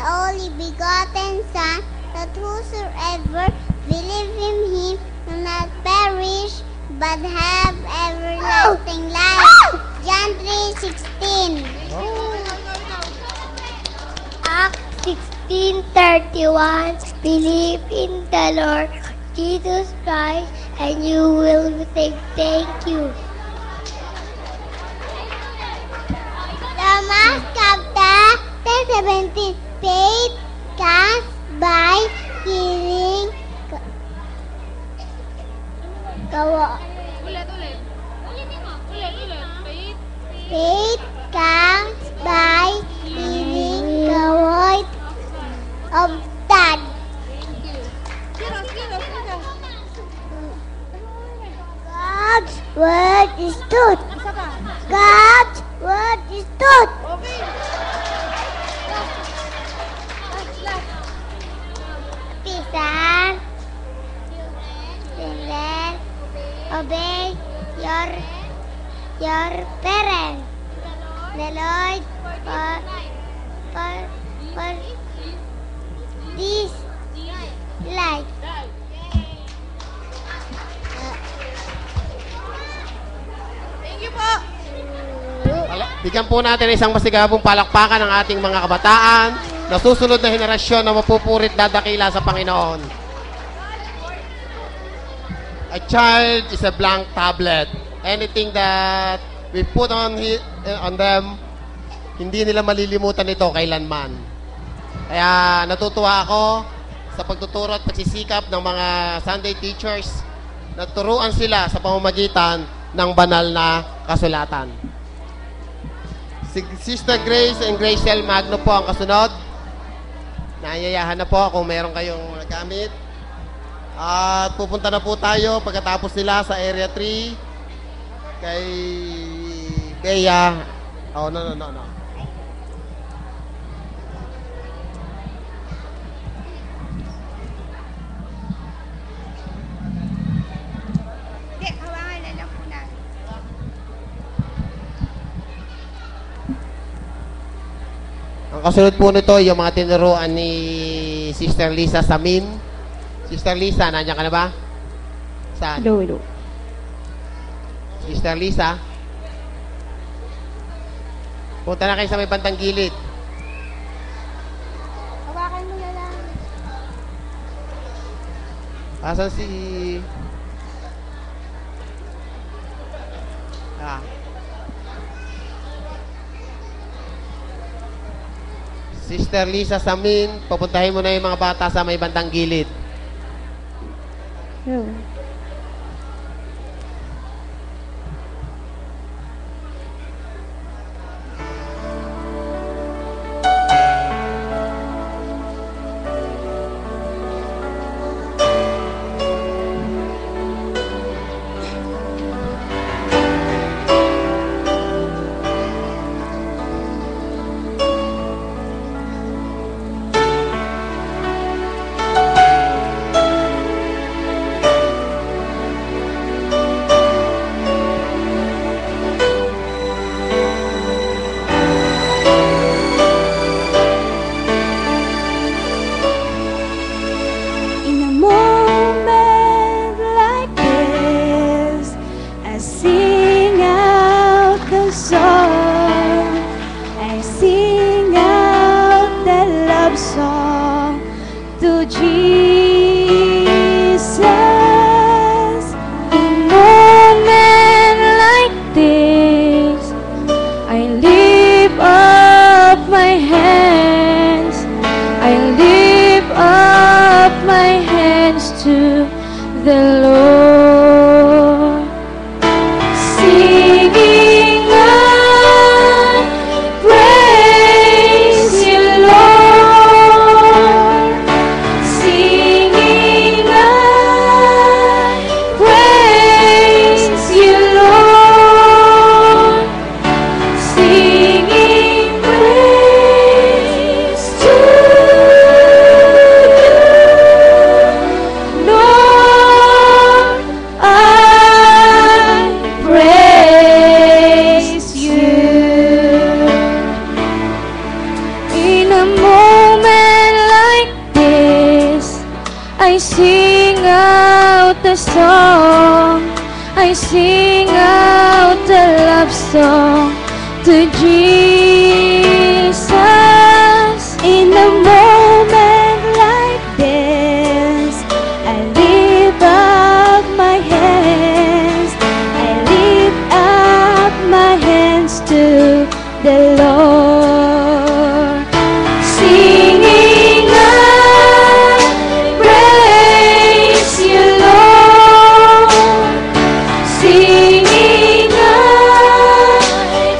only begotten Son, that whosoever believe in him will not perish, but have everlasting life. John 3:16. Acts 16:31. Believe in the Lord Jesus Christ and you will be saved. Thank you. Romans chapter 10:17. Faith comes by hearing. Faith comes by hearing the word of God. God's word is truth. God's word is truth. Peter, children, obey your parents. The Lord for this life. Bigyan po natin isang masigabong palakpakan ng ating mga kabataan na susunod na henerasyon na mapupurit dadakila sa Panginoon. A child is a blank tablet. Anything that we put on them, hindi nila malilimutan ito kailanman. Kaya natutuwa ako sa pagtuturo at pagsisikap ng mga Sunday teachers na turuan sila sa pamamagitan ng banal na kasulatan. Sister Grace and Gracel Magno po ang kasunod. Naanyayahan na po kung meron kayong nagamit. At pupunta na po tayo pagkatapos nila sa Area 3 kay Bea. Oh, no. Ang kasunod po nito, yung mga tinuruan ni Sister Lisa Samin. Sister Lisa, nandiyan ka na ba? Saan? Hello. Sister Lisa. Punta na kayo sa may bandang gilid. Hawakan mo na lang. Asan si... Sister Lisa Samin, papuntahin mo na yung mga bata sa may bandang gilid. Hello. sing out the song. I sing out the love song to Jesus. In a moment like this, I lift up my hands. I lift up my hands to the Lord, singing I praise you, Lord, singing I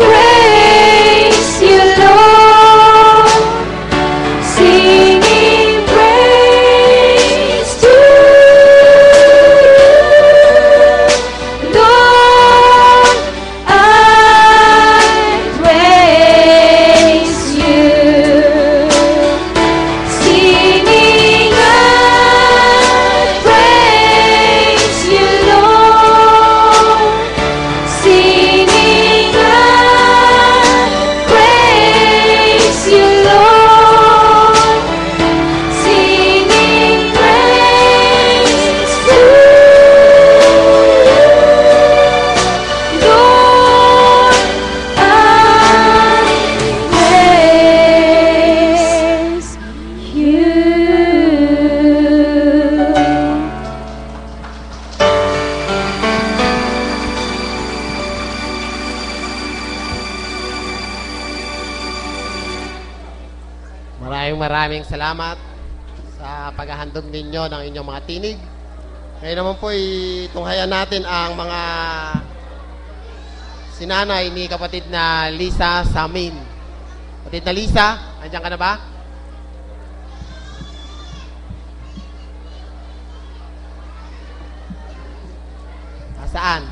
praise you, Lord, singing praise to you, Lord, I praise you, singing I praise you, Lord, singing I praise you, Lord, singing praise to Lord, Maraming salamat sa paghahandog ninyo ng inyong mga tinig. Ngayon naman po, tunghayan natin ang mga sinanay ni kapatid na Lisa Samin. Kapatid na Lisa, andyan ka na ba? Saan?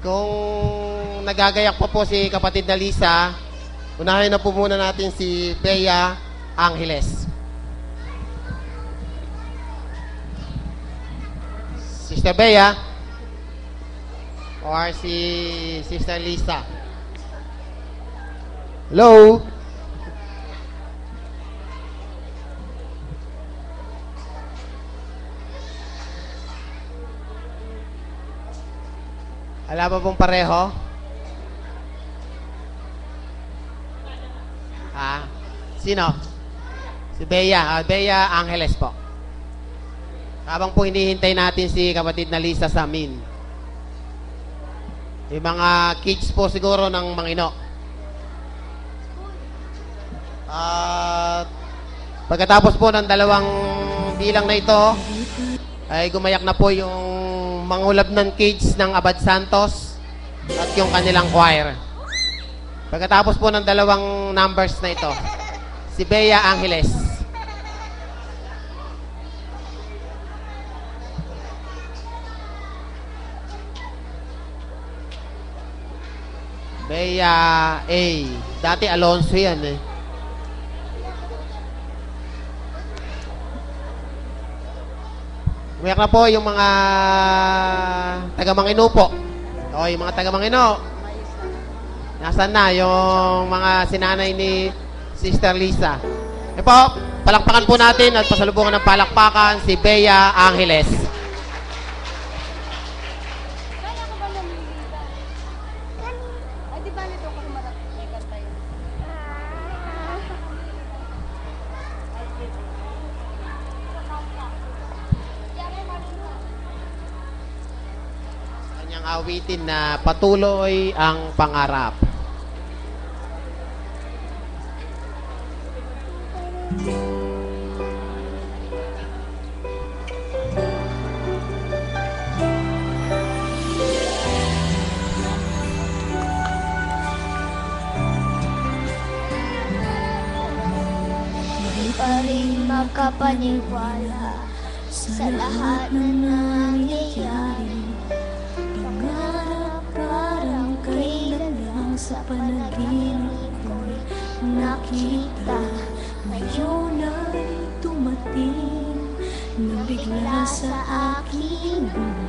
Kung nagagayak pa po si kapatid na Lisa, unahin na po muna natin si Bea Angeles. Sister Bea or si Sister Lisa. Hello? Wala ba pong pareho? Sino? Si Bea. Bea Angeles po. Habang po hinihintay natin si kapatid na Lisa Samin. Yung mga kids po siguro ng Mangino. At pagkatapos po ng dalawang bilang na ito, ay gumayak na po yung mangulab ng kids ng Abad Santos at yung kanilang choir. Pagkatapos po ng dalawang numbers na ito, si Bea Angeles. Bea A. Dati Alonso yan eh. Umiyak na po yung mga taga-Mangino po. O, yung mga taga-Mangino. Nasaan na yung mga sinanay ni Sister Lisa? E po, palakpakan po natin at pasalubungan ng palakpakan si Bea Angeles. Kanyang awitin na patuloy ang pangarap. Hindi pa rin makapaniwala sa lahat na nangyayari. Pangarap parang kailan lang sa panaginip ko'y nakita. Ngayon ay tumating na bigla sa aking buhay.